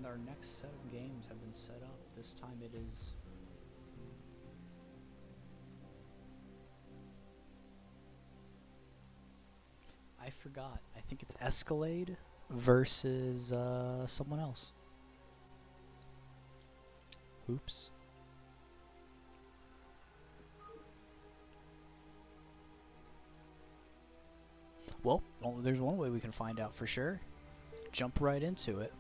And our next set of games have been set up. This time it is... I forgot. I think it's Esk4l4de versus someone else. Oops. Well, there's one way we can find out for sure. Jump right into it.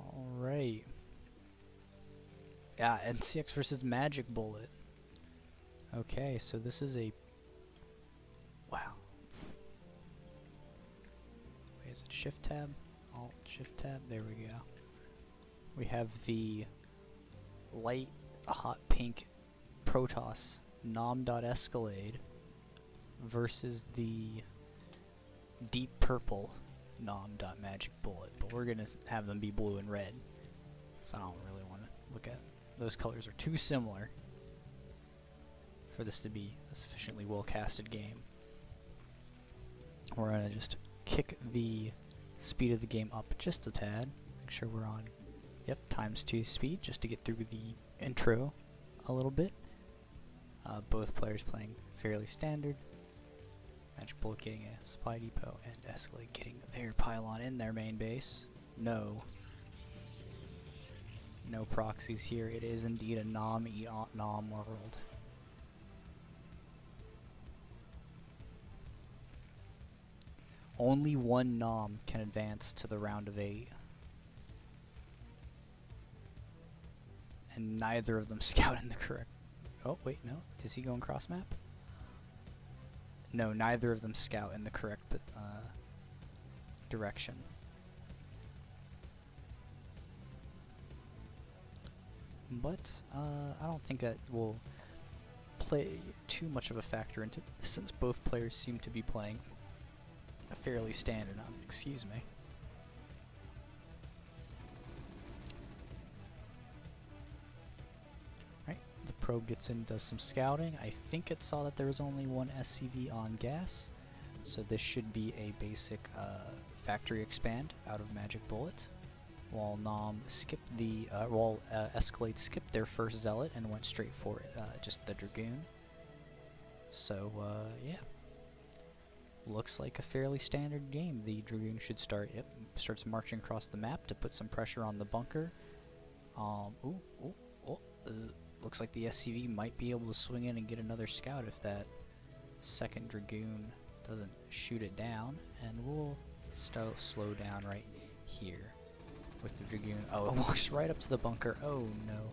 Alright. Yeah, NCX versus Magic Bullet. Okay, so this is a... Wow. Wait, is it Shift Tab? Alt Shift Tab? There we go. We have the light hot pink Protoss nom.Esk4l4de versus the deep purple nom.MagicBullet, but we're gonna have them be blue and red, so I don't really want to look at those colors. Are too similar for this to be a sufficiently well casted game. We're gonna just kick the speed of the game up just a tad, make sure we're on ×2 speed, just to get through the intro a little bit. Both players playing fairly standard. Magic Bullet getting a supply depot, and Esk4l4de getting their pylon in their main base. No proxies here. It is indeed a nom world. Only one nom can advance to the round of 8. And neither of them scout in the correct... Oh, wait, no. Is he going cross-map? No, neither of them scout in the correct direction. But I don't think that will play too much of a factor into this, since both players seem to be playing a fairly standard nom. Excuse me. The probe gets in, does some scouting. I think it saw that there was only one SCV on gas, so this should be a basic factory expand out of Magic Bullet. While Esk4l4de skipped their first zealot and went straight for just the dragoon. So yeah, looks like a fairly standard game. The dragoon should starts marching across the map to put some pressure on the bunker. Looks like the SCV might be able to swing in and get another scout if that second dragoon doesn't shoot it down, and we'll slow down right here with the dragoon. Oh, it walks right up to the bunker. Oh no,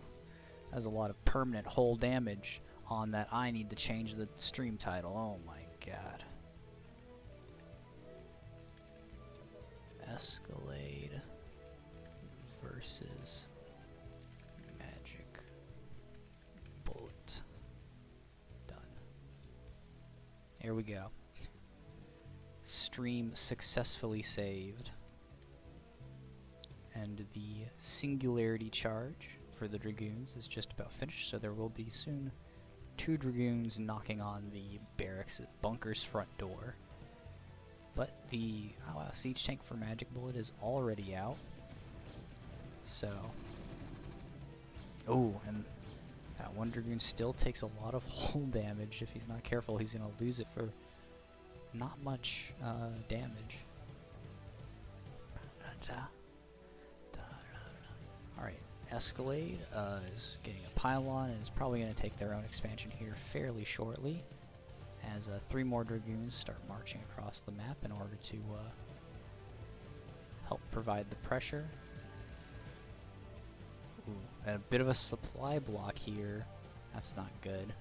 that's a lot of permanent hull damage on that. I need to change the stream title. Oh my god. Esk4l4de versus There we go. Stream successfully saved. And the singularity charge for the dragoons is just about finished, so there will be soon 2 dragoons knocking on the barracks bunker's front door. But the siege tank for Magic Bullet is already out. So... Oh, and that one dragoon still takes a lot of hull damage. If he's not careful, he's going to lose it for not much damage. Alright, Esk4l4de is getting a pylon and is probably going to take their own expansion here fairly shortly, as 3 more dragoons start marching across the map in order to help provide the pressure. Ooh, and a bit of a supply block here. That's not good.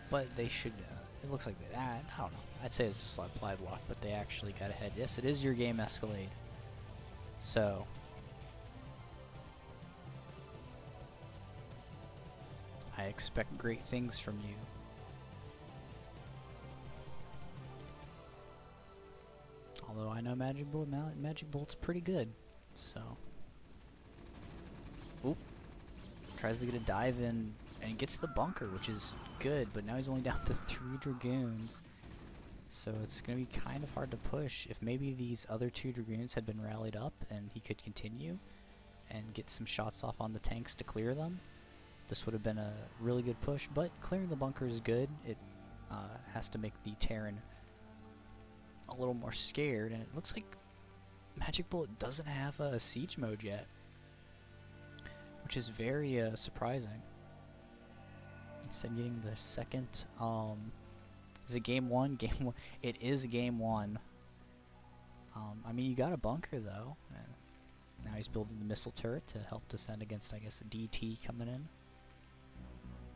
But they should, it looks like that, I don't know. I'd say it's a supply block, but they actually got ahead. Yes, it is your game, Esk4l4de. So, I expect great things from you. Although I know Magic Bullet's pretty good, so. Oop. Tries to get a dive in And he gets the bunker, which is good, but now he's only down to 3 Dragoons. So it's going to be kind of hard to push. If maybe these other 2 Dragoons had been rallied up and he could continue and get some shots off on the tanks to clear them, this would have been a really good push. But clearing the bunker is good. It has to make the Terran a little more scared, and it looks like Magic Bullet doesn't have a siege mode yet, which is very surprising. Instead of getting the second, is it game 1? Game 1. It is game 1. I mean, you got a bunker though. And now he's building the missile turret to help defend against, I guess, a DT coming in.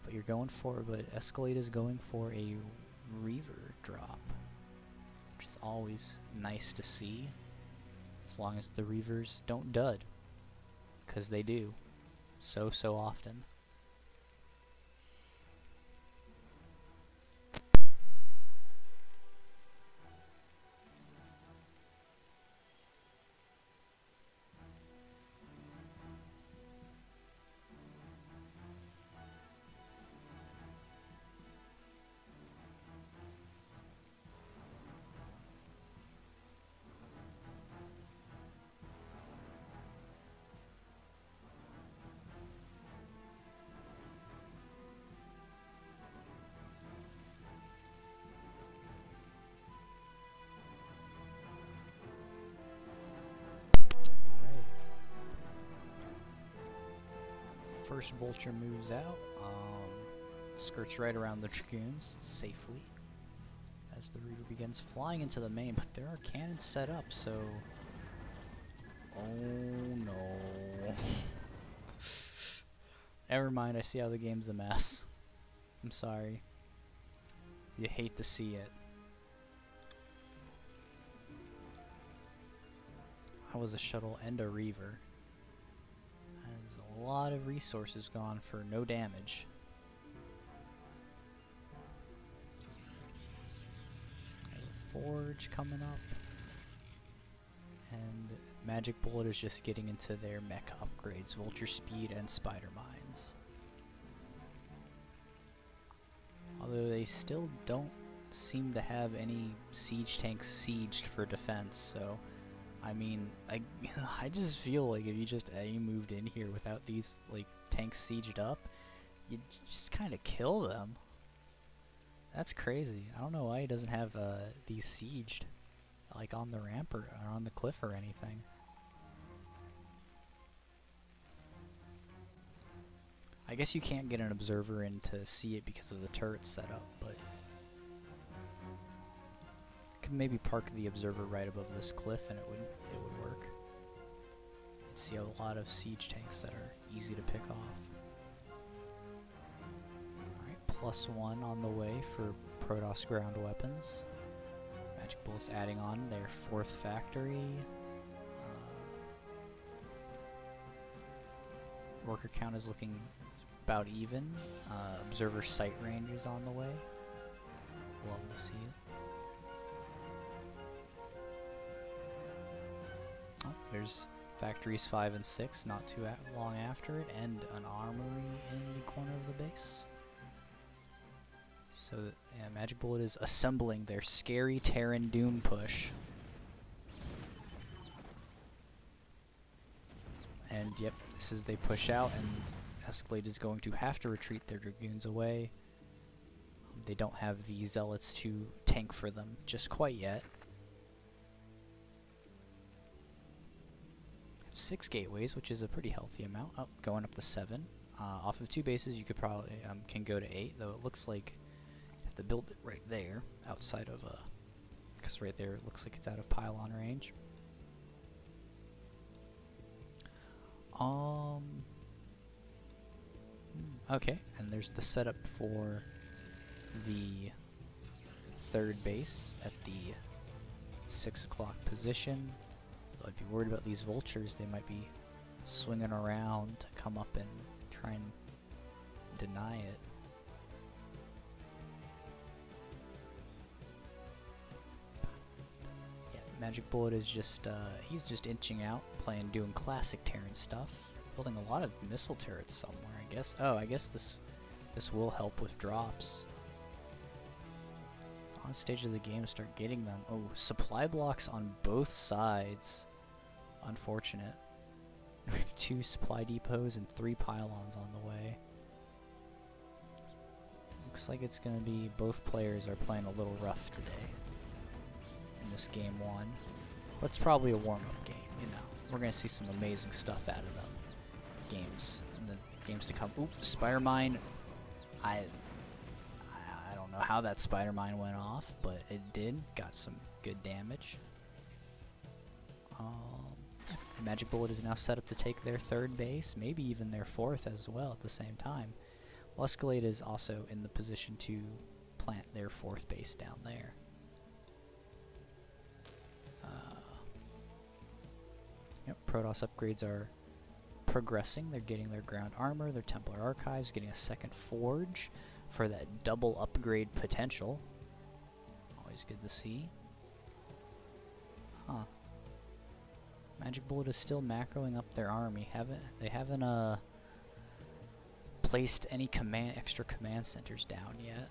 But Esk4l4de is going for a Reaver drop, which is always nice to see, as long as the Reavers don't dud, because they do, so often. First vulture moves out, skirts right around the Dragoons safely as the Reaver begins flying into the main, but there are cannons set up, so... Oh no. Never mind, I see how the game's a mess. I'm sorry. You hate to see it. That was a shuttle and a Reaver. There's a lot of resources gone for no damage. There's a forge coming up. And Magic Bullet is just getting into their mech upgrades, Vulture Speed and Spider Mines. Although they still don't seem to have any siege tanks sieged for defense, so... I mean, I just feel like if you just moved in here without these like tanks sieged up, you'd just kind of kill them. That's crazy. I don't know why he doesn't have these sieged, like on the ramp or on the cliff or anything. I guess you can't get an observer in to see it because of the turret setup, but could maybe park the observer right above this cliff and it would work. You'd see a lot of siege tanks that are easy to pick off. Alright, +1 on the way for Protoss ground weapons. Magic Bullet's adding on their 4th factory. Worker count is looking about even. Observer sight range is on the way. Love to see it. Oh, there's factories 5 and 6 not too long after it, and an armory in the corner of the base. So, yeah, Magic Bullet is assembling their scary Terran Doom push. And yep, this is they push out, and Esk4l4de is going to have to retreat their Dragoons away. They don't have the Zealots to tank for them just quite yet. 6 gateways, which is a pretty healthy amount. Oh, going up to 7. Off of 2 bases, you could probably can go to 8, though it looks like you have to build it right there, outside of because right there it looks like it's out of pylon range. Okay, and there's the setup for the 3rd base at the 6 o'clock position. I'd be worried about these vultures. They might be swinging around to come up and try and deny it. Yeah, Magic Bullet is just, he's just inching out, doing classic Terran stuff. Building a lot of missile turrets somewhere, I guess. Oh, I guess this This will help with drops. It's on stage of the game, start getting them. Oh, supply blocks on both sides. Unfortunate. We have 2 supply depots and 3 pylons on the way. Looks like it's going to be both players are playing a little rough today in this game 1. But it's probably a warm-up game, you know. We're going to see some amazing stuff out of them games in the games to come. Oop, Spider Mine. I don't know how that Spider Mine went off, but it did. Got some good damage. Magic Bullet is now set up to take their 3rd base, maybe even their 4th as well at the same time. Well, Esk4l4de is also in the position to plant their 4th base down there. Yep, Protoss upgrades are progressing. They're getting their ground armor, their Templar Archives, getting a 2nd Forge for that double upgrade potential. Always good to see. Huh. Magic Bullet is still macroing up their army. They haven't placed any extra command centers down yet.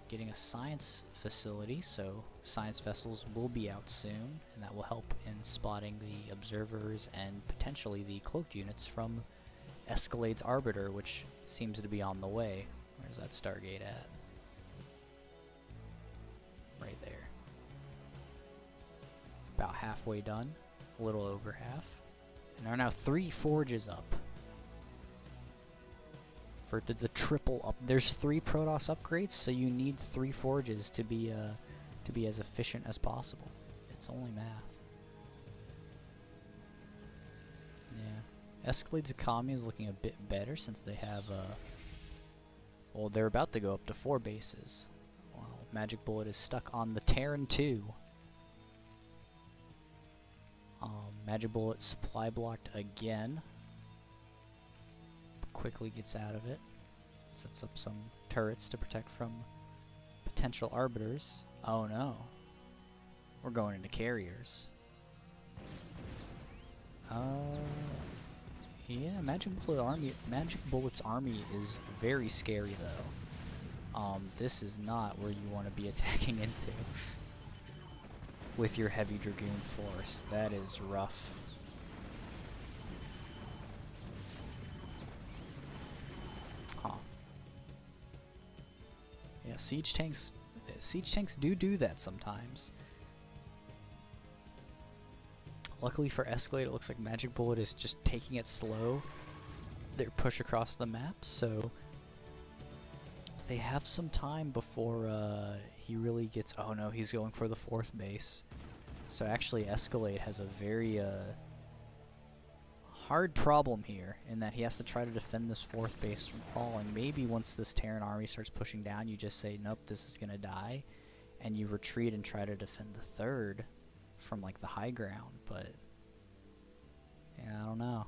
Getting a science facility, so science vessels will be out soon, and that will help in spotting the observers and potentially the cloaked units from Esk4l4de's Arbiter, which seems to be on the way. Where's that Stargate at? Right there. About halfway done. A little over half. And there are now 3 forges up. For the triple up. There's 3 Protoss upgrades, so you need 3 forges to be as efficient as possible. It's only math. Yeah. Esk4l4de's economy is looking a bit better since they have well, they're about to go up to 4 bases. Wow. Magic Bullet is stuck on the Terran 2. Magic Bullet supply blocked again. Quickly gets out of it. Sets up some turrets to protect from potential arbiters. Oh no. We're going into carriers. Yeah, Magic Bullet's army is very scary though. This is not where you want to be attacking into. With your heavy Dragoon force. That is rough. Huh. Yeah, siege tanks do that sometimes. Luckily for Esk4l4de, it looks like Magic Bullet is just taking it slow. Their push across the map, so they have some time before he really gets... Oh no, he's going for the 4th base. So actually Esk4l4de has a very hard problem here in that he has to try to defend this 4th base from falling. Maybe once this Terran army starts pushing down, you just say, nope, this is gonna die, and you retreat and try to defend the 3rd from like the high ground, but yeah, I don't know.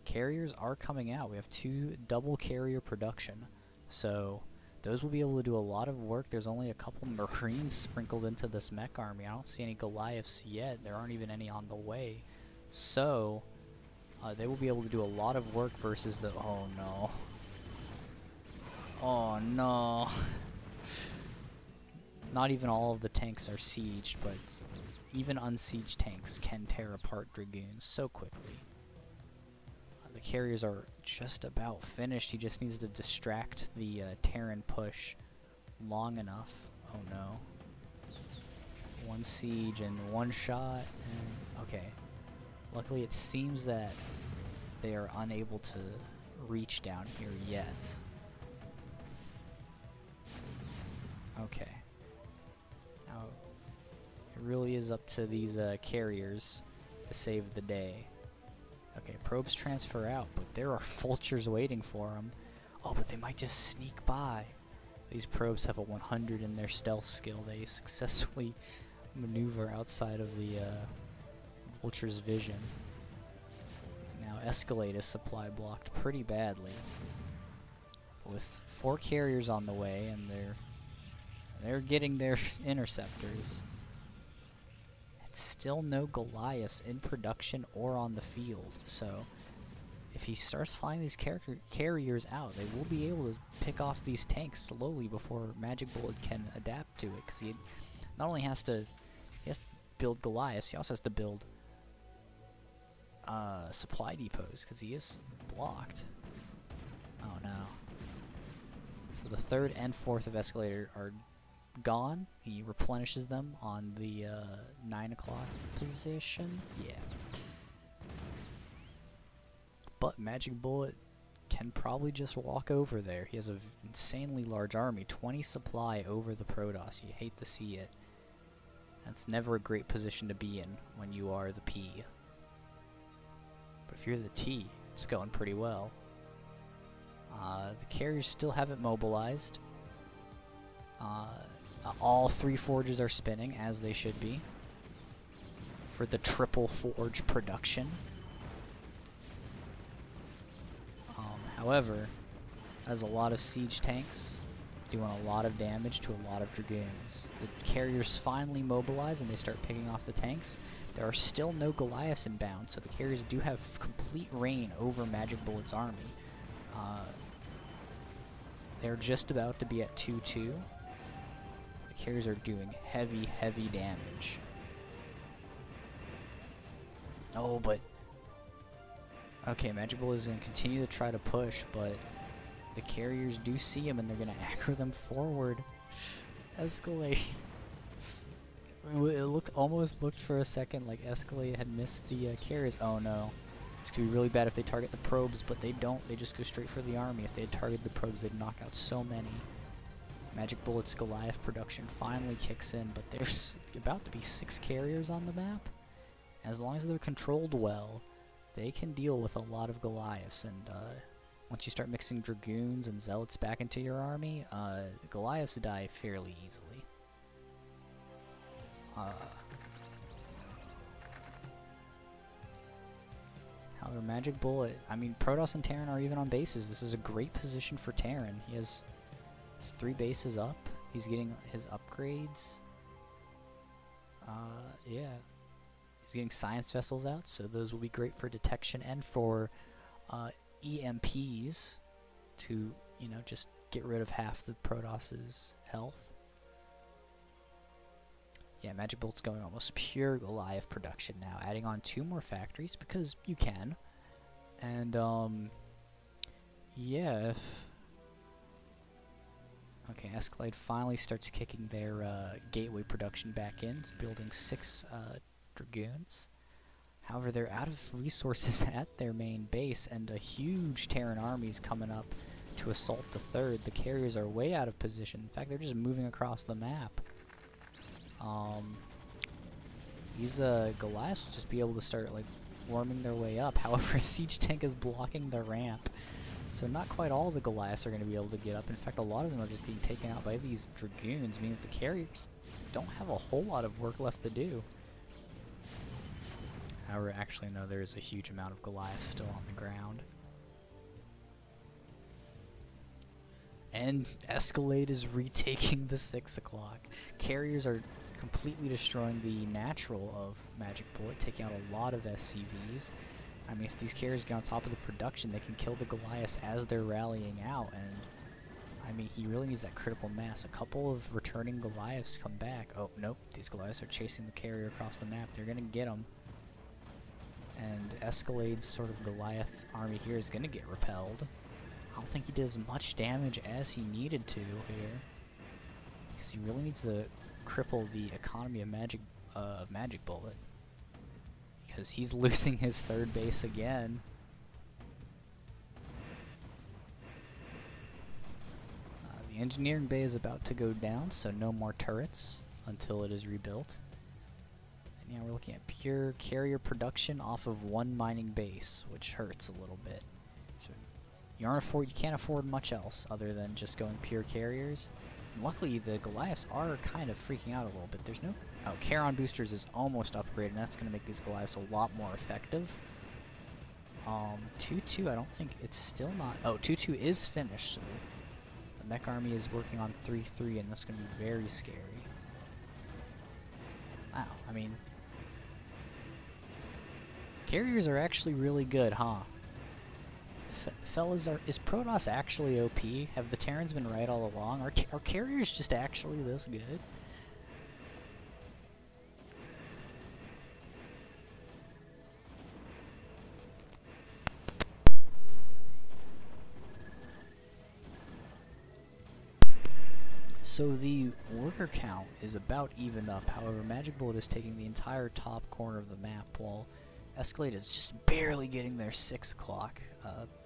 Carriers are coming out. We have 2 double carrier production, so those will be able to do a lot of work. There's only a couple Marines sprinkled into this mech army. I don't see any Goliaths yet. There aren't even any on the way. So, they will be able to do a lot of work versus the... Oh no. Oh no. Not even all of the tanks are sieged, but even unsieged tanks can tear apart Dragoons so quickly. The carriers are just about finished. He just needs to distract the Terran push long enough. Oh no. 1 siege and 1 shot. And okay. Luckily it seems that they are unable to reach down here yet. Okay. Now, it really is up to these carriers to save the day. Okay, probes transfer out, but there are vultures waiting for them. Oh, but they might just sneak by. These probes have a 100 in their stealth skill. They successfully maneuver outside of the vulture's vision. Now Esk4l4de is supply blocked pretty badly. With 4 carriers on the way, and they're getting their interceptors. Still no Goliaths in production or on the field, so if he starts flying these carriers out, they will be able to pick off these tanks slowly before Magic Bullet can adapt to it. Because he not only has to build Goliaths, he also has to build supply depots because he is blocked. Oh no. So the 3rd and 4th of Escalator are gone. He replenishes them on the 9 o'clock position. Yeah. But Magic Bullet can probably just walk over there. He has an insanely large army. 20 supply over the Protoss. You hate to see it. That's never a great position to be in when you are the P. But if you're the T, it's going pretty well. The carriers still haven't mobilized. All 3 forges are spinning, as they should be, for the triple forge production. However, as a lot of siege tanks doing a lot of damage to a lot of dragoons. The carriers finally mobilize and they start picking off the tanks. There are still no Goliaths inbound, so the carriers do have complete reign over Magic Bullet's army. They're just about to be at 2-2. The carriers are doing heavy, heavy damage. Oh, but... okay, Magic Bullet is going to continue to try to push, but the carriers do see him and they're going to aggro them forward. Escalade. It almost looked for a second like Escalade had missed the carriers. Oh no. It's going to be really bad if they target the probes, but they don't. They just go straight for the army. If they had targeted the probes, they'd knock out so many. Magic Bullet's Goliath production finally kicks in, but there's about to be 6 carriers on the map. As long as they're controlled well, they can deal with a lot of Goliaths, and once you start mixing Dragoons and Zealots back into your army, Goliaths die fairly easily. However, Magic Bullet, I mean, Protoss and Terran are even on bases. This is a great position for Terran. He has 3 bases up. He's getting his upgrades. Yeah. He's getting science vessels out, so those will be great for detection and for EMPs to, you know, just get rid of half the Protoss's health. Yeah, Magic Bullet's going almost pure Goliath production now, adding on 2 more factories because you can. And, yeah, if... okay, Escalade finally starts kicking their gateway production back in, building 6 Dragoons. However, they're out of resources at their main base, and a huge Terran army's coming up to assault the 3rd. The carriers are way out of position. In fact, they're just moving across the map. These Goliaths will just be able to start like warming their way up. However, a siege tank is blocking the ramp, so not quite all the Goliaths are going to be able to get up. In fact, a lot of them are just getting taken out by these Dragoons, meaning that the carriers don't have a whole lot of work left to do. However, actually, no, there is a huge amount of Goliaths still on the ground. And Escalade is retaking the 6 o'clock. Carriers are completely destroying the natural of Magic Bullet, taking out a lot of SCVs. I mean, if these carriers get on top of the production, they can kill the Goliaths as they're rallying out, and I mean, he really needs that critical mass. A couple of returning Goliaths come back. Oh, nope, these Goliaths are chasing the carrier across the map. They're gonna get them. And Escalade's sort of Goliath army here is gonna get repelled. I don't think he did as much damage as he needed to here, because he really needs to cripple the economy of Magic Bullet, because he's losing his 3rd base again. The engineering bay is about to go down, so no more turrets until it is rebuilt. And yeah, we're looking at pure carrier production off of 1 mining base, which hurts a little bit. So you can't afford much else other than just going pure carriers. And luckily, the Goliaths are kind of freaking out a little bit. There's no... oh, Charon Boosters is almost upgraded, and that's going to make these Goliaths a lot more effective. 2-2, I don't think it's still not... oh, 2-2 is finished, so the mech army is working on 3-3, and that's going to be very scary. Wow, I mean... carriers are actually really good, huh? Fellas, is Protoss actually OP? Have the Terrans been right all along? Are carriers just actually this good? So the worker count is about even up. However, Magic Bullet is taking the entire top corner of the map, while Esk4l4de is just barely getting their 6 o'clock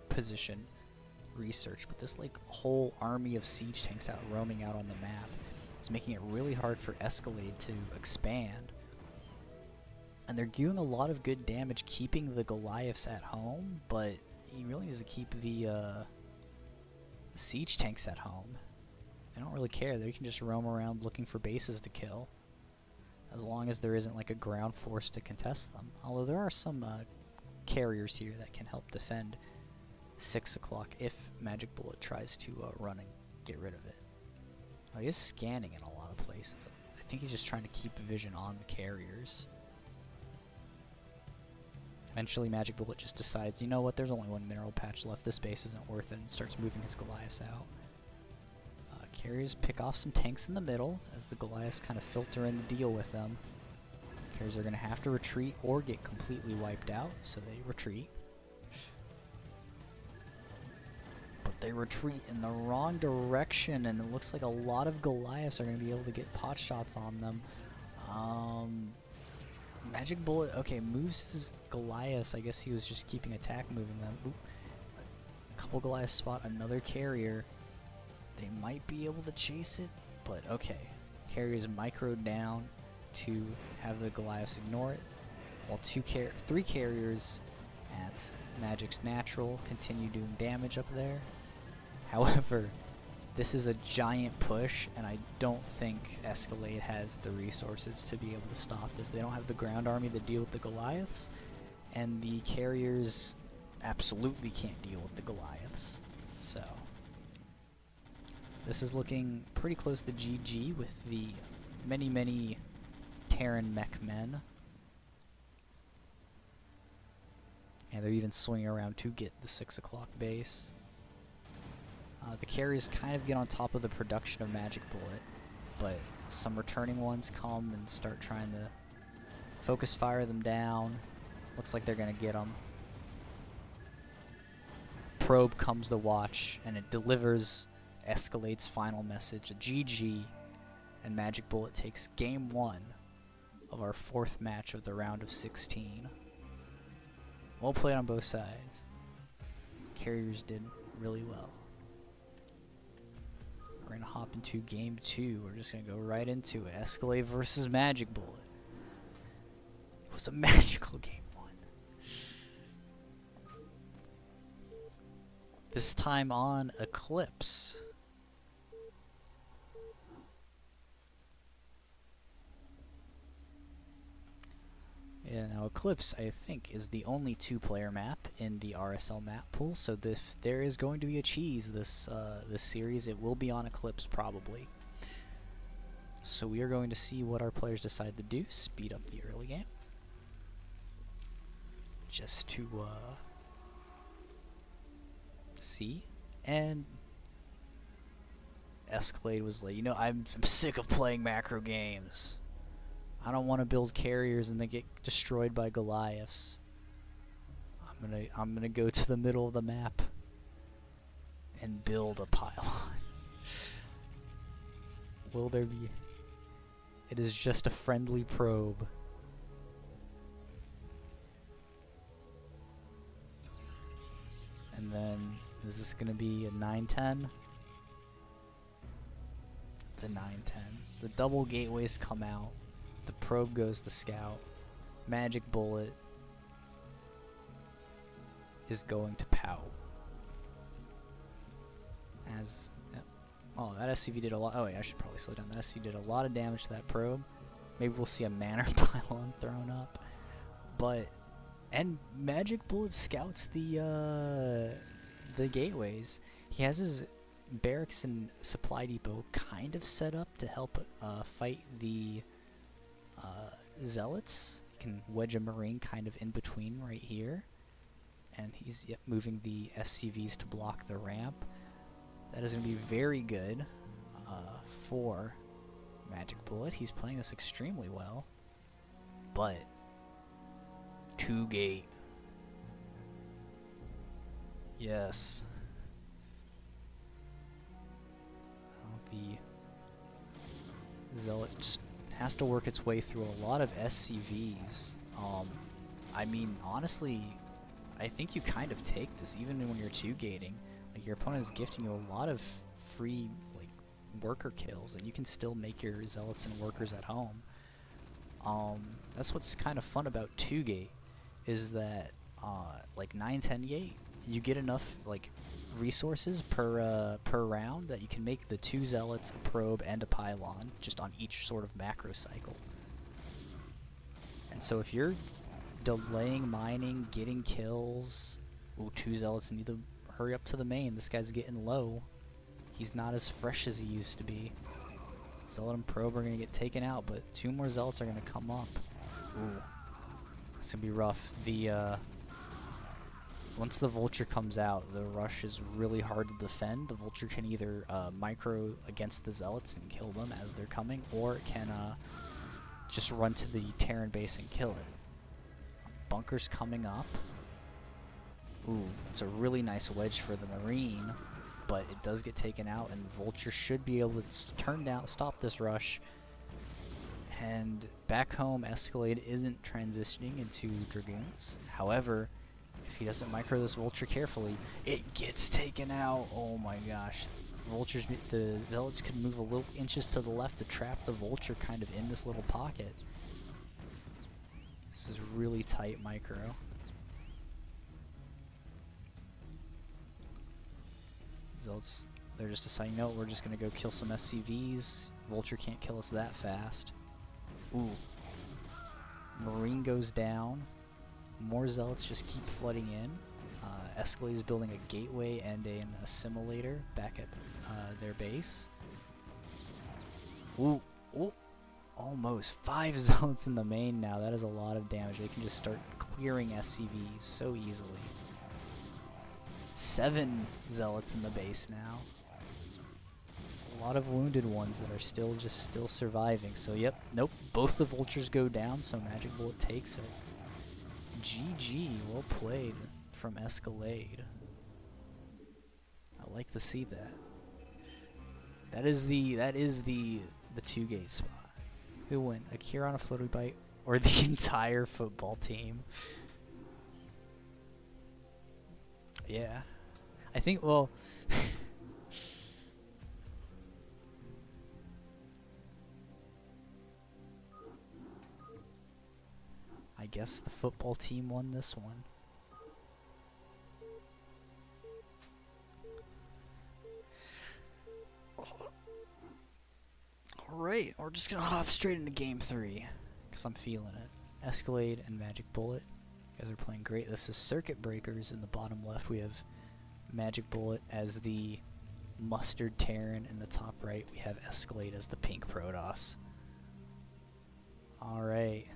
position research. But this like whole army of siege tanks out roaming out on the map is making it really hard for Esk4l4de to expand. And they're doing a lot of good damage keeping the Goliaths at home, but he really needs to keep the siege tanks at home. They don't really care. They can just roam around looking for bases to kill, as long as there isn't like a ground force to contest them. Although there are some carriers here that can help defend 6 o'clock if Magic Bullet tries to run and get rid of it. Oh, he is scanning in a lot of places. I think he's just trying to keep vision on the carriers. Eventually Magic Bullet just decides, you know what, there's only one mineral patch left, this base isn't worth it, and starts moving his Goliaths out. Carriers pick off some tanks in the middle as the Goliaths kind of filter in the deal with them. Carriers are going to have to retreat or get completely wiped out, so they retreat. But they retreat in the wrong direction, and it looks like a lot of Goliaths are going to be able to get pot shots on them. Magic Bullet, okay, moves his Goliaths. I guess he was just keeping attack moving them. Oop. A couple Goliaths spot another carrier. They might be able to chase it, but okay. Carriers microed down to have the Goliaths ignore it, while 3 carriers at Magic's natural continue doing damage up there. However, this is a giant push, and I don't think Esk4l4de has the resources to be able to stop this. They don't have the ground army to deal with the Goliaths, and the carriers absolutely can't deal with the Goliaths. So this is looking pretty close to GG with the many Terran mech men. And they're even swinging around to get the 6 o'clock base. The carriers kind of get on top of the production of Magic Bullet, but some returning ones come and start trying to focus fire them down. Looks like they're going to get them. Probe comes to watch, and it delivers Esk4l4de's final message, a GG, and Magic Bullet takes game 1 of our 4th match of the round of 16. Well played on both sides. Carriers did really well. We're going to hop into game 2. We're just going to go right into it. Esk4l4de versus Magic Bullet. It was a magical game 1. This time on Eclipse. Yeah, now Eclipse, I think, is the only 2-player map in the RSL map pool, so if there is going to be a cheese this series, it will be on Eclipse, probably. So we are going to see what our players decide to do, speed up the early game. Just to, see. And Esk4l4de was like, you know, I'm sick of playing macro games. I don't want to build carriers and they get destroyed by Goliaths. I'm gonna go to the middle of the map and build a pylon. Will there be? It is just a friendly probe. And then, is this gonna be a 9-10? The 9-10. The double gateways come out. The probe goes the scout. Magic Bullet is going to pout. As oh, that SCV did a lot. Oh wait, I should probably slow down. That SCV did a lot of damage to that probe. Maybe we'll see a manor pylon thrown up. But and Magic Bullet scouts the gateways. He has his barracks and supply depot kind of set up to help fight the Zealots. You can wedge a marine kind of in between right here. and he's moving the SCVs to block the ramp. That is going to be very good for Magic Bullet. He's playing this extremely well, but 2-gate. Yes. The Zealot just has to work its way through a lot of SCVs. I mean, honestly, I think you kind of take this even when you're 2-gating. Like, your opponent is gifting you a lot of free, like, worker kills, and you can still make your Zealots and workers at home. That's what's kind of fun about 2-gate, is that, like 9-10-gate, you get enough, like, resources per round that you can make the 2 Zealots, a probe, and a pylon just on each sort of macro cycle. And so if you're delaying mining, getting kills, ooh, 2 Zealots need to hurry up to the main. This guy's getting low. He's not as fresh as he used to be. Zealot and probe are going to get taken out, but 2 more Zealots are going to come up. Ooh, that's going to be rough. Once the Vulture comes out, the rush is really hard to defend. The Vulture can either micro against the Zealots and kill them as they're coming, or it can just run to the Terran base and kill it. Bunker's coming up. Ooh, it's a really nice wedge for the Marine, but it does get taken out, and Vulture should be able to stop this rush. And back home, Esk4l4de isn't transitioning into Dragoons. However, if he doesn't micro this Vulture carefully, it gets taken out. Oh my gosh. The Zealots could move a little inches to the left to trap the Vulture kind of in this little pocket. This is really tight micro. Zealots, they're just deciding, no, we're just going to go kill some SCVs. Vulture can't kill us that fast. Ooh. Marine goes down. More Zealots just keep flooding in. Esk4l4de is building a gateway and an assimilator back at their base. Ooh, ooh, almost 5 Zealots in the main now. That is a lot of damage. They can just start clearing SCVs so easily. 7 Zealots in the base now. A lot of wounded ones that are still surviving. So yep, nope, both the Vultures go down, so Magic Bullet takes it. GG, well played from Esk4l4de. I like to see that. That is the 2-gate spot. Who won? Akira on a floaty bite or the entire football team? Yeah. I think, well, I guess the football team won this one. Alright, we're just gonna hop straight into game 3, because I'm feeling it. Esk4l4de and Magic Bullet. You guys are playing great. This is Circuit Breakers in the bottom left. We have Magic Bullet as the mustard Terran. In the top right, we have Esk4l4de as the pink Protoss. Alright.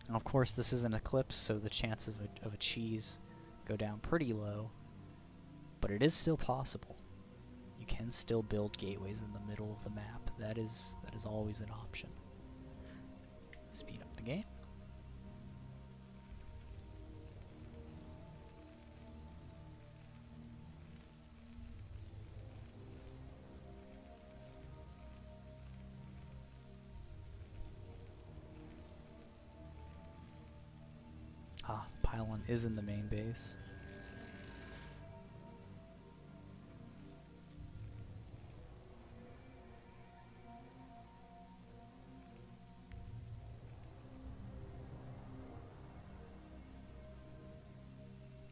And of course, this is an eclipse, so the chance of a cheese go down pretty low. But it is still possible. You can still build gateways in the middle of the map. That is always an option. Speed up the game. Ah, pylon is in the main base.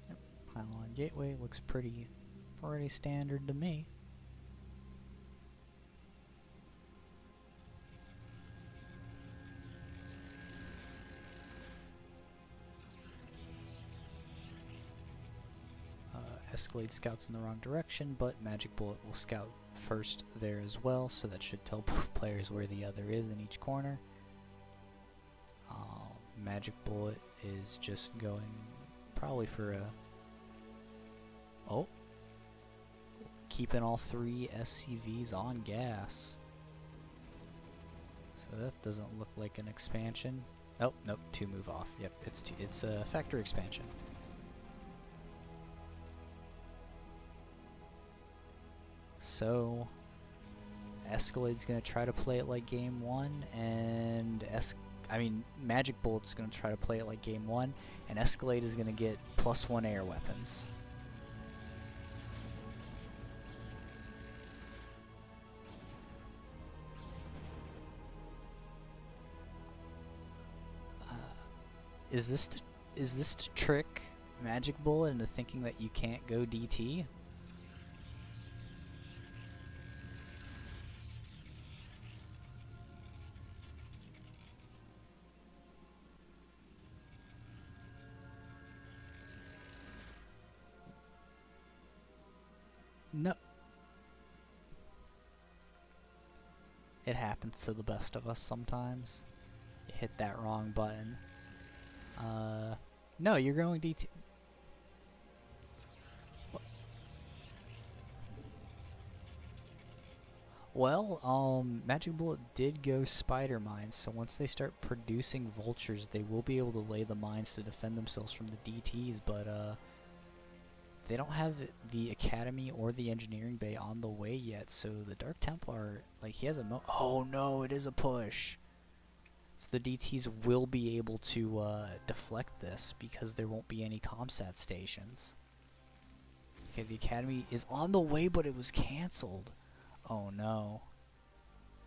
Yep, pylon gateway looks pretty standard to me. Esk4l4de scouts in the wrong direction, but Magic Bullet will scout first there as well, so that should tell both players where the other is in each corner. Magic Bullet is just going probably for a... Oh. Keeping all 3 SCVs on gas. So that doesn't look like an expansion. Oh, nope, 2 move off. Yep, it's a factory expansion. So Esk4l4de's gonna try to play it like game 1, and Magic Bullet's gonna try to play it like game 1, and Esk4l4de is gonna get +1 air weapons. Is this to trick Magic Bullet into thinking that you can't go DT? No. It happens to the best of us sometimes. You hit that wrong button. No, you're going DT. Well, Magic Bullet did go spider mines, so once they start producing vultures, they will be able to lay the mines to defend themselves from the DTs, but, they don't have the Academy or the Engineering Bay on the way yet, so the Dark Templar, like, he has a oh no, it is a push! So the DTs will be able to deflect this because there won't be any comsat stations. Okay, the Academy is on the way, but it was cancelled. Oh no.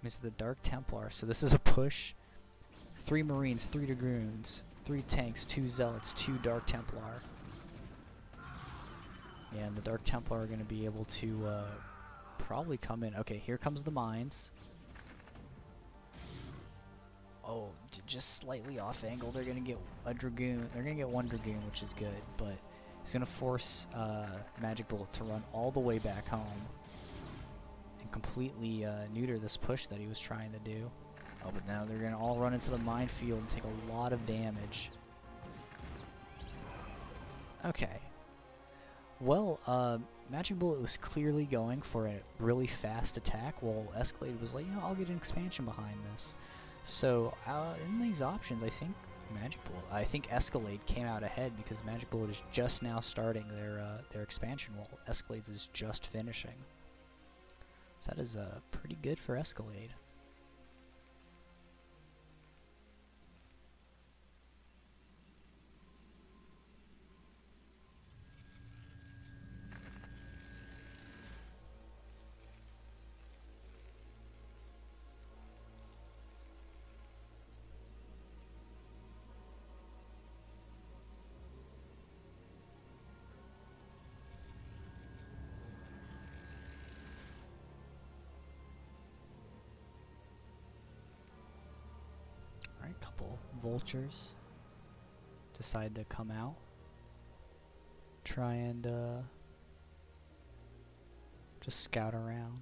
Missed the Dark Templar, so this is a push. 3 Marines, 3 Dragoons, 3 tanks, 2 Zealots, 2 Dark Templar. Yeah, and the Dark Templar are going to be able to probably come in. Okay, here comes the mines. Oh, just slightly off angle. They're going to get a Dragoon. They're going to get 1 Dragoon, which is good, but he's going to force Magic Bullet to run all the way back home and completely neuter this push that he was trying to do. Oh, but now they're going to all run into the minefield and take a lot of damage. Okay. Well, Magic Bullet was clearly going for a really fast attack, while Esk4l4de was like, you know, I'll get an expansion behind this. So, in these options, I think Esk4l4de came out ahead because Magic Bullet is just now starting their expansion, while Esk4l4de is just finishing. So that is pretty good for Esk4l4de. Alright, couple vultures decide to come out. Try and just scout around.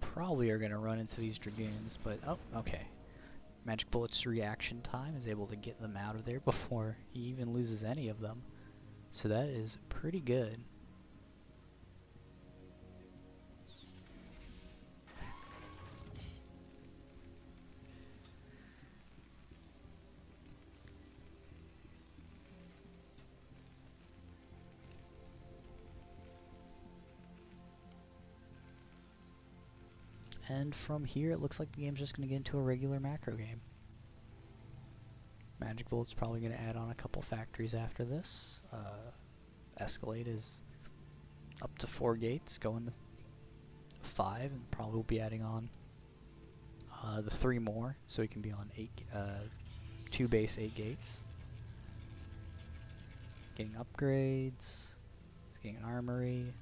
Probably are going to run into these Dragoons, but oh, okay. Magic Bullet's reaction time is able to get them out of there before he even loses any of them. So that is pretty good. And from here, it looks like the game's just going to get into a regular macro game. Magic Bullet's probably going to add on a couple factories after this. Esk4l4de is up to 4 gates, going to 5, and probably will be adding on the 3 more, so he can be on 2 base 8 gates. Getting upgrades. He's getting an armory.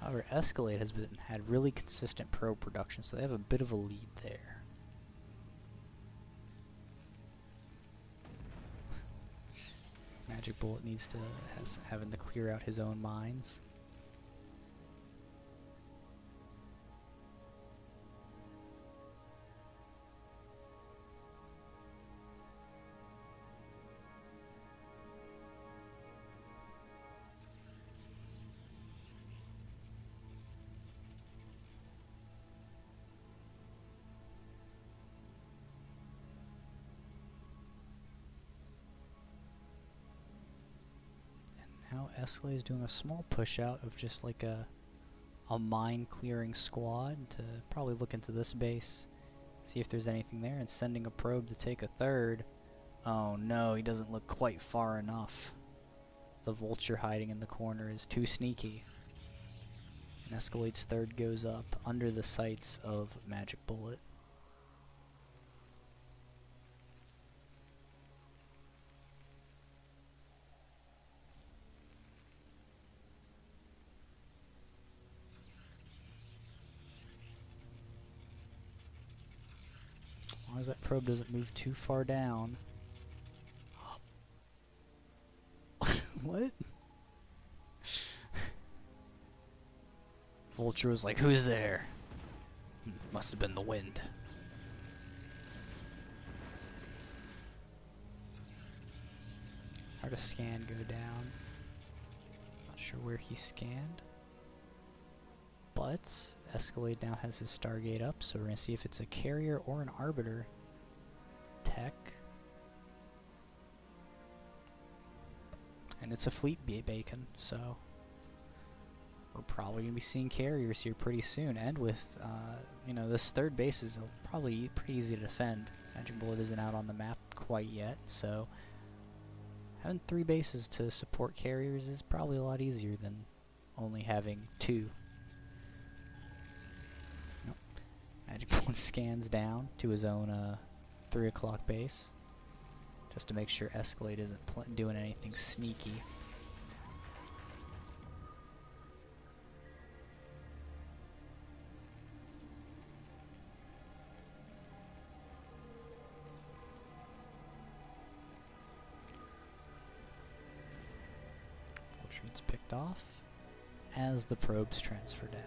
However, Escalade has had really consistent probe production, so they have a bit of a lead there. Magic Bullet needs to having to clear out his own mines. Now Escalade is doing a small push out of just like a mine clearing squad to probably look into this base, see if there's anything there, and sending a probe to take a third. Oh no, he doesn't look quite far enough. The vulture hiding in the corner is too sneaky. And Escalade's third goes up under the sights of Magic Bullet. As long as that probe doesn't move too far down. What? Vulture was like, "Who's there?" Must have been the wind. Hard to scan go down. Not sure where he scanned. But Escalade now has his Stargate up, so we're going to see if it's a carrier or an arbiter tech. And it's a fleet bacon, so we're probably going to be seeing carriers here pretty soon. And with, you know, this third base is probably pretty easy to defend. Magic Bullet isn't out on the map quite yet, so having 3 bases to support carriers is probably a lot easier than only having 2. Nope. Magic Bullet scans down to his own 3 o'clock base, just to make sure Escalade isn't doing anything sneaky. Vulture gets picked off as the probes transfer down.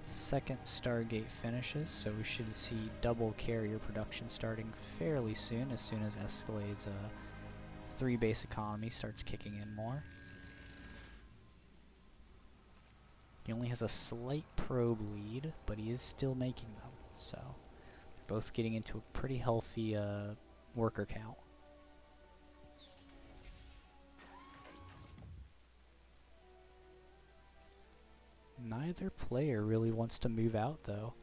Second Stargate finishes, so we should see double carrier production starting fairly soon as Escalade's 3 base economy starts kicking in more. He only has a slight probe lead, but he is still making them, so both getting into a pretty healthy worker count. Neither player really wants to move out, though.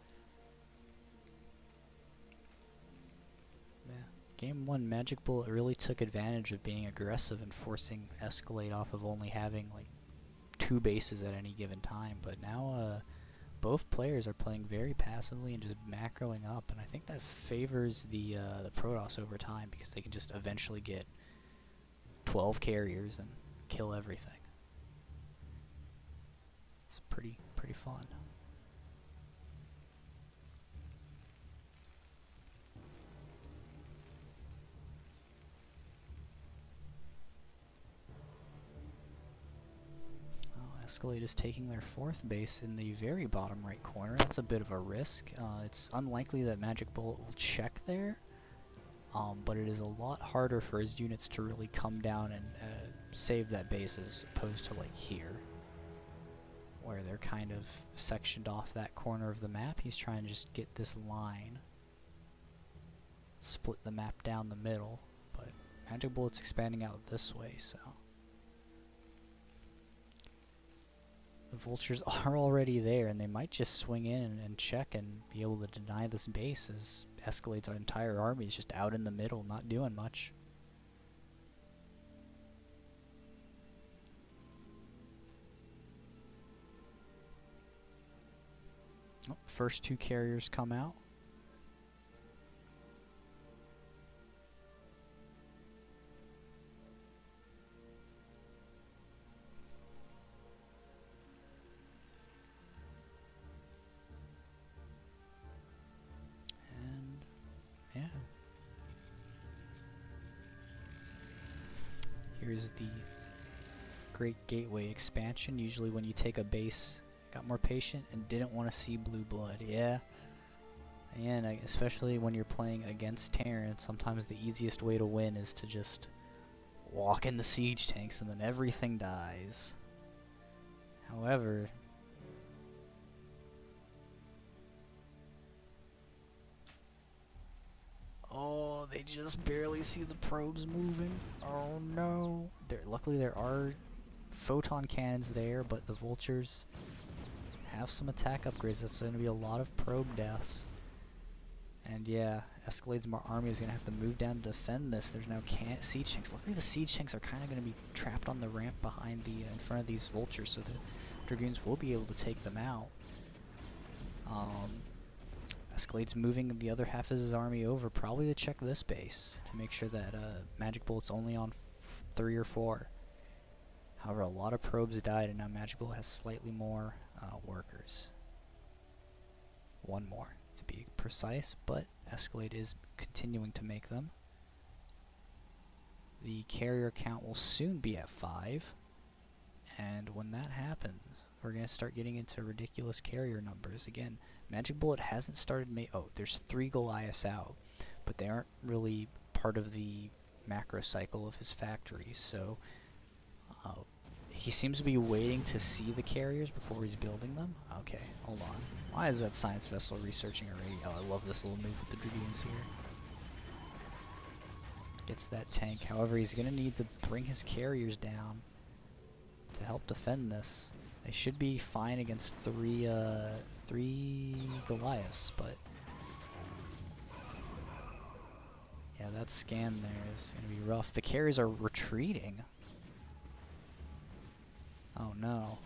Yeah. Game 1, Magic Bullet really took advantage of being aggressive and forcing Escalade off of only having like 2 bases at any given time. But now both players are playing very passively and just macroing up, and I think that favors the Protoss over time because they can just eventually get 12 carriers and kill everything. It's pretty fun. Oh, Escalade is taking their 4th base in the very bottom right corner. That's a bit of a risk. It's unlikely that Magic Bullet will check there, but it is a lot harder for his units to really come down and save that base as opposed to like here, where they're kind of sectioned off that corner of the map. He's trying to just get this line, split the map down the middle, but Magic Bullet's expanding out this way, so the vultures are already there, and they might just swing in and check and be able to deny this base as Escalade's entire army is just out in the middle, not doing much. Oh, first 2 carriers come out. Here's the Great Gateway expansion. Usually when you take a base, got more patient and didn't want to see blue blood. Yeah. And especially when you're playing against Terran, sometimes the easiest way to win is to just walk in the siege tanks and then everything dies. However, oh, they just barely see the probes moving. Oh no. Luckily there are photon cannons there, but the vultures have some attack upgrades. That's going to be a lot of probe deaths. And yeah, Esk4l4de's army is going to have to move down to defend this. There's now siege tanks. Luckily the siege tanks are kind of going to be trapped on the ramp behind in front of these vultures, so the Dragoons will be able to take them out. Esk4l4de's moving the other half of his army over, probably to check this base, to make sure that Magic Bullet's only on 3 or 4. However, a lot of probes died, and now Magic Bullet has slightly more workers. 1 more, to be precise, but Esk4l4de is continuing to make them. The carrier count will soon be at 5, and when that happens, we're going to start getting into ridiculous carrier numbers. Again, Magic Bullet hasn't started oh, there's 3 Goliaths out, but they aren't really part of the macro cycle of his factories, so he seems to be waiting to see the carriers before he's building them. Okay, hold on. Why is that science vessel researching already? Oh, I love this little move with the Dragoons here. Gets that tank. However, he's going to need to bring his carriers down to help defend this. They should be fine against 3 Goliaths, but yeah, that scan there is going to be rough. The carriers are retreating. Oh no.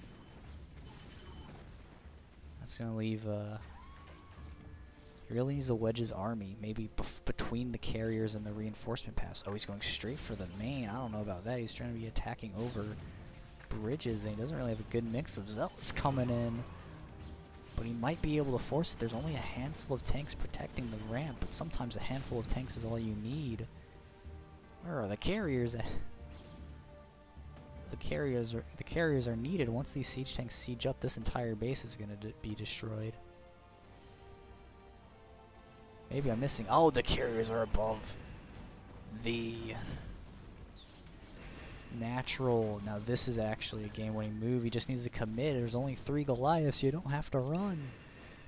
That's going to leave, he really needs to wedge his army, maybe between the carriers and the reinforcement paths. Oh, he's going straight for the main. I don't know about that. He's trying to be attacking over bridges, and he doesn't really have a good mix of zealots coming in. But he might be able to force it. There's only a handful of tanks protecting the ramp, but sometimes a handful of tanks is all you need. Where are the carriers at? The carriers are needed. Once these siege tanks siege up, this entire base is going to be destroyed. Maybe I'm missing. Oh, the carriers are above the natural. Now this is actually a game-winning move. He just needs to commit. There's only 3 Goliaths. You don't have to run.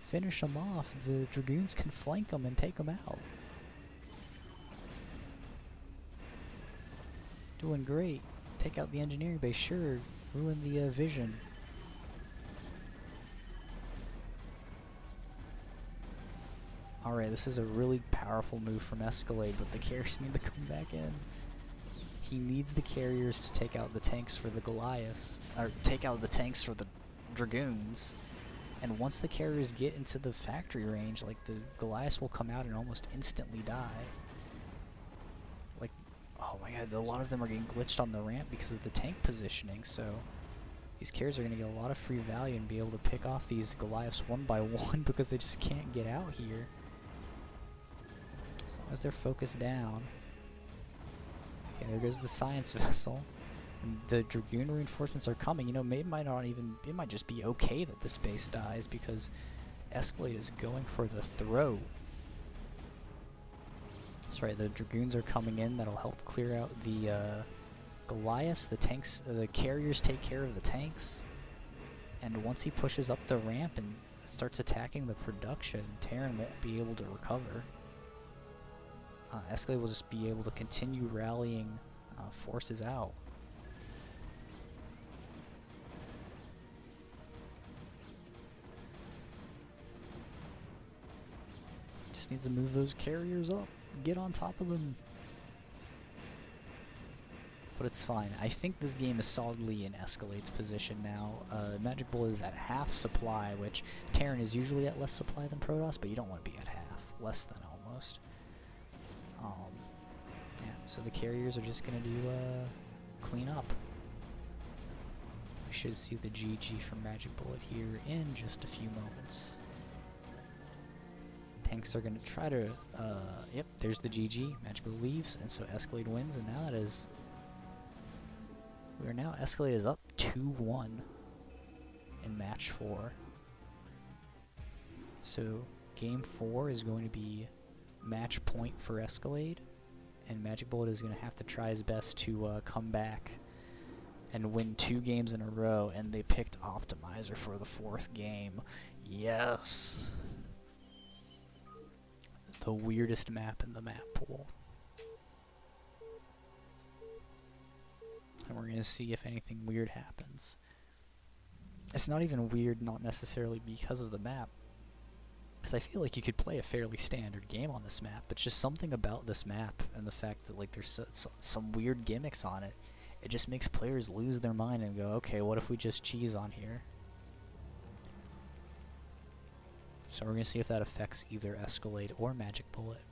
Finish them off. The Dragoons can flank them and take them out. Doing great. Take out the engineering base, sure. Ruin the vision. Alright, this is a really powerful move from Esk4l4de, but the carriers need to come back in. He needs the carriers to take out the tanks for the Goliaths, or take out the tanks for the Dragoons. And once the carriers get into the factory range, like, the Goliaths will come out and almost instantly die. Like, oh my god, a lot of them are getting glitched on the ramp because of the tank positioning, so these carriers are going to get a lot of free value and be able to pick off these Goliaths one by one because they just can't get out here. As long as they're focused down. Okay, there goes the science vessel. And the Dragoon reinforcements are coming. You know, it might just be okay that this base dies because Esk4l4de is going for the throat. That's right, the Dragoons are coming in. That'll help clear out the Goliaths. The tanks, the carriers take care of the tanks. And once he pushes up the ramp and starts attacking the production, Terran won't be able to recover. Esk4l4de will just be able to continue rallying forces out. Just needs to move those carriers up, get on top of them. But it's fine. I think this game is solidly in Esk4l4de's position now. Magic Bullet is at half supply, which Terran is usually at less supply than Protoss, but you don't want to be at half. Less than almost. Yeah, so the carriers are just going to do clean up. We should see the GG from Magic Bullet here in just a few moments. Tanks are going to try to, yep, there's the GG. Magic Bullet leaves, and so Esk4l4de wins, and now that is We are now Escalade is up 2-1 in match 4. So game 4 is going to be match point for Escalade, and Magic Bullet is going to have to try his best to come back and win 2 games in a row, and they picked Optimizer for the 4th game. Yes! The weirdest map in the map pool. And we're going to see if anything weird happens. It's not even weird, not necessarily because of the map, because I feel like you could play a fairly standard game on this map, but just something about this map and the fact that like there's some weird gimmicks on it, it just makes players lose their mind and go, okay, what if we just cheese on here? So we're going to see if that affects either Escalade or Magic Bullet.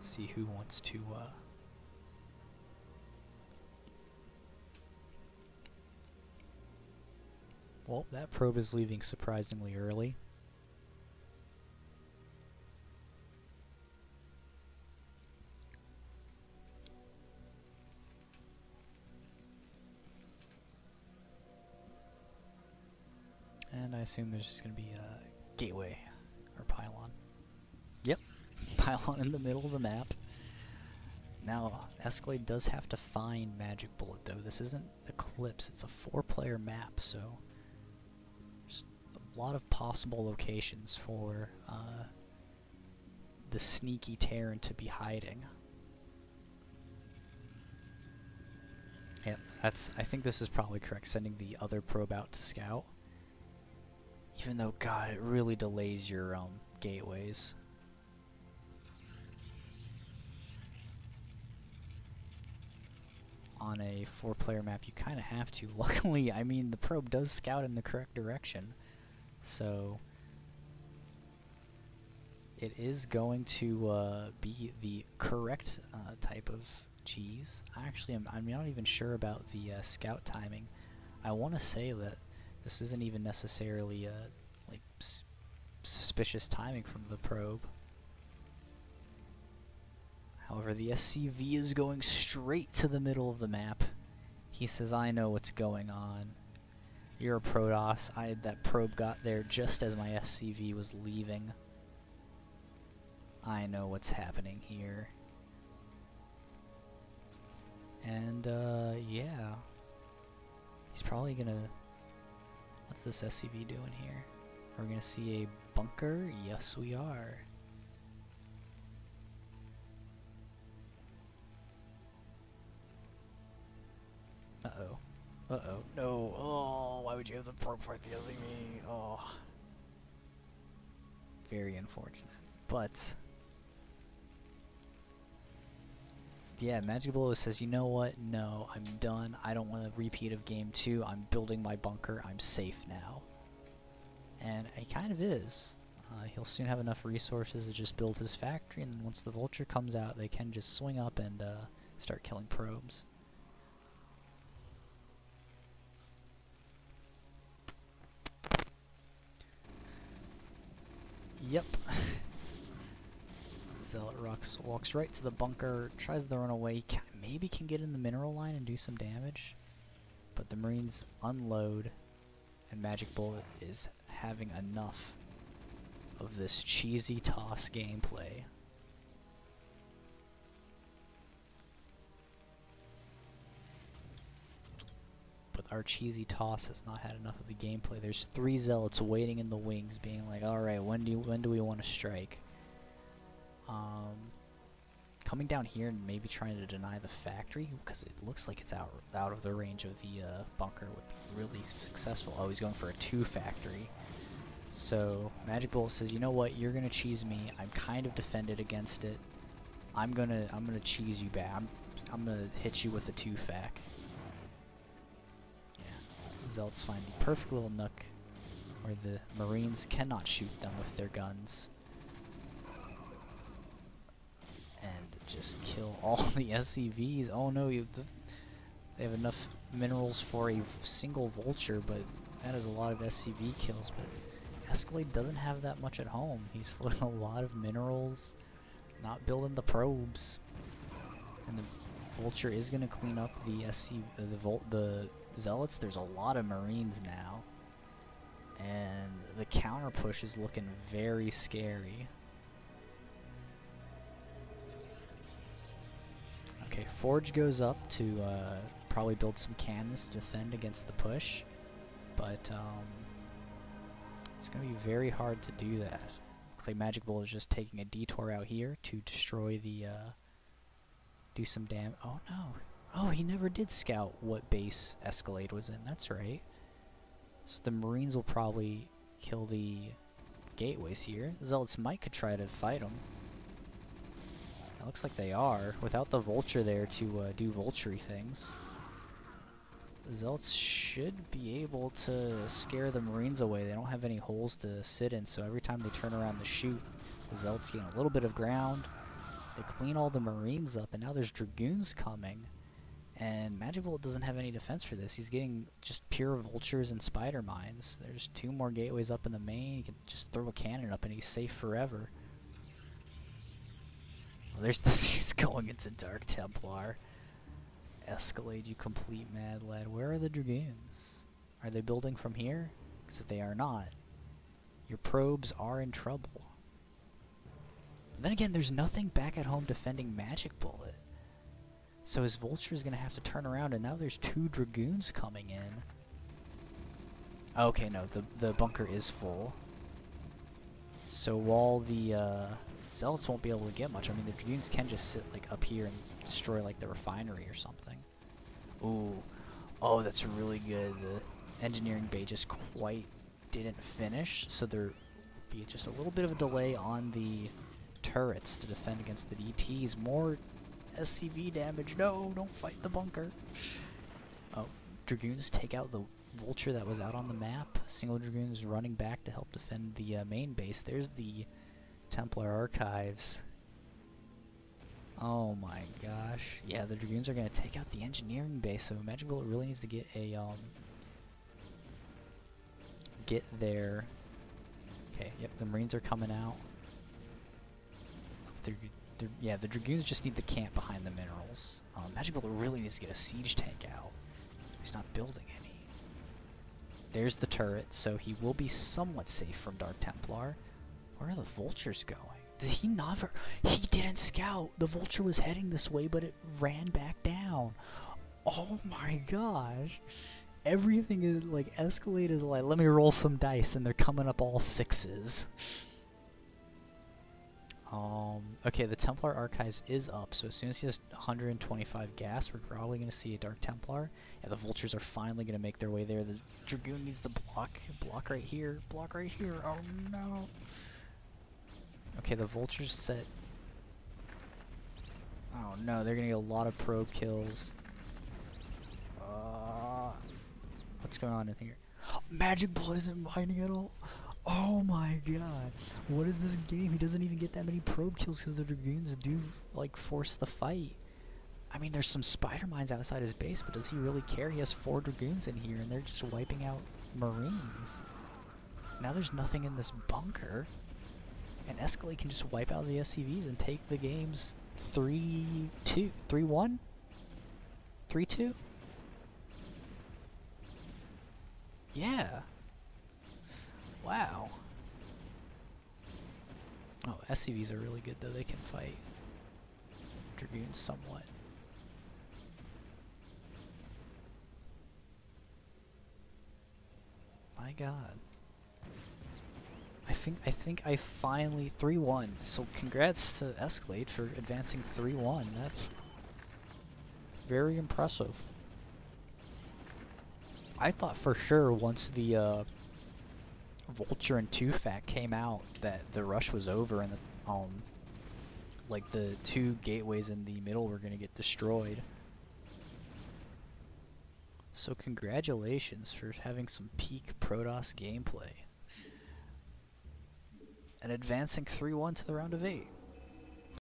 See who wants to well, that probe is leaving surprisingly early. And I assume there's just going to be a gateway or pylon. Yep, pylon in the middle of the map. Now, Escalade does have to find Magic Bullet, though. This isn't Eclipse, it's a 4-player map, so there's a lot of possible locations for the sneaky Terran to be hiding. Yep, I think this is probably correct, sending the other probe out to scout. Even though, God, it really delays your gateways. On a 4-player map, you kind of have to. Luckily, I mean, the probe does scout in the correct direction, so it is going to be the correct type of cheese. Actually, I'm not even sure about the scout timing. I want to say that this isn't even necessarily like suspicious timing from the probe. However, the SCV is going straight to the middle of the map. He says, I know what's going on. You're a Protoss. That probe got there just as my SCV was leaving. I know what's happening here. And, yeah. He's probably gonna... What's this SCV doing here? We're gonna see a bunker? Yes, we are. Uh-oh. Uh-oh. No. Oh, why would you have the probe fight the SCV? Oh. Very unfortunate. But... yeah, Magic Bullet says, you know what? No, I'm done. I don't want a repeat of Game 2. I'm building my bunker. I'm safe now. And he kind of is. He'll soon have enough resources to just build his factory, and then once the Vulture comes out, they can just swing up and start killing probes. Yep. Zealot walks right to the bunker, tries to run away, maybe can get in the mineral line and do some damage, but the Marines unload, and Magic Bullet is having enough of this cheesy toss gameplay. But our cheesy toss has not had enough of the gameplay. There's 3 Zealots waiting in the wings, being like, alright, when do we want to strike? Coming down here and maybe trying to deny the factory, because it looks like it's out of the range of the bunker, would be really successful. Oh, he's going for a 2 factory. So Magic Bullet says, you know what, you're gonna cheese me. I'm kind of defended against it. I'm gonna cheese you back. I'm gonna hit you with a 2 fac. Yeah. Zealots find the perfect little nook where the Marines cannot shoot them with their guns. And just kill all the SCVs. Oh no, they have enough minerals for a single Vulture, but that is a lot of SCV kills. But Escalade doesn't have that much at home. He's floating a lot of minerals, not building the probes. And the Vulture is gonna clean up the the Zealots. There's a lot of Marines now, and the counter push is looking very scary. Okay, Forge goes up to probably build some cannons to defend against the push, but it's going to be very hard to do that. Looks like Magic Bolt is just taking a detour out here to destroy the, do some damage. Oh no. Oh, he never did scout what base Esk4l4de was in, that's right. So the Marines will probably kill the gateways here. Zealots might could try to fight them. It looks like they are, without the Vulture there to do vulture-y things. The Zealots should be able to scare the Marines away. They don't have any holes to sit in, so every time they turn around to shoot, the Zealots gain a little bit of ground. They clean all the Marines up, and now there's Dragoons coming. And Magic Bolt doesn't have any defense for this. He's getting just pure Vultures and Spider Mines. There's 2 more gateways up in the main. He can just throw a cannon up and he's safe forever. Well, there's the he's going into Dark Templar. Esk4l4de, you complete mad lad. Where are the Dragoons? Are they building from here? Because if they are not, your probes are in trouble. But then again, there's nothing back at home defending Magic Bullet. So his Vulture is going to have to turn around, and now there's 2 Dragoons coming in. Okay, no, the bunker is full. So while the Zealots won't be able to get much, I mean, the Dragoons can just sit like up here and destroy like the refinery or something. Ooh. Oh, that's really good. The engineering bay just quite didn't finish, so there will be just a little bit of a delay on the turrets to defend against the DTs. More SCV damage. No, don't fight the bunker. Oh, Dragoons take out the Vulture that was out on the map. Single Dragoons running back to help defend the main base. There's the Templar Archives. Oh my gosh. Yeah, the Dragoons are going to take out the engineering base, so Magic Bullet really needs to get a, get there. Okay, yep, the Marines are coming out. Yeah, the Dragoons just need the camp behind the minerals. Magic Bullet really needs to get a siege tank out. He's not building any. There's the turret, so he will be somewhat safe from Dark Templar. Where are the Vultures going? Did he never? He didn't scout. The Vulture was heading this way, but it ran back down. Oh my gosh. Everything is like Esk4l4de is like, let me roll some dice, and they're coming up all 6s. Okay, the Templar Archives is up, so as soon as he has 125 gas, we're probably going to see a Dark Templar. Yeah, the Vultures are finally going to make their way there. The Dragoon needs to block right here, block right here. Oh no. Okay, the Vultures set. Oh no, they're going to get a lot of probe kills. What's going on in here? Magic Bullet isn't mining at all. Oh my god. What is this game? He doesn't even get that many probe kills because the Dragoons do, like, force the fight. I mean, there's some Spider Mines outside his base, but does he really care? He has 4 Dragoons in here, and they're just wiping out Marines. Now there's nothing in this bunker, and Esk4l4de can just wipe out the SCVs and take the games 3-2, 3-1? 3-2? Yeah. Wow. Oh, SCVs are really good though. They can fight Dragoons somewhat. My god. I think I finally 3-1. So congrats to Esk4l4de for advancing 3-1. That's very impressive. I thought for sure once the Vulture and 2-Fac came out that the rush was over and the like the 2 gateways in the middle were gonna get destroyed. So congratulations for having some peak Protoss gameplay and advancing 3-1 to the round of 8.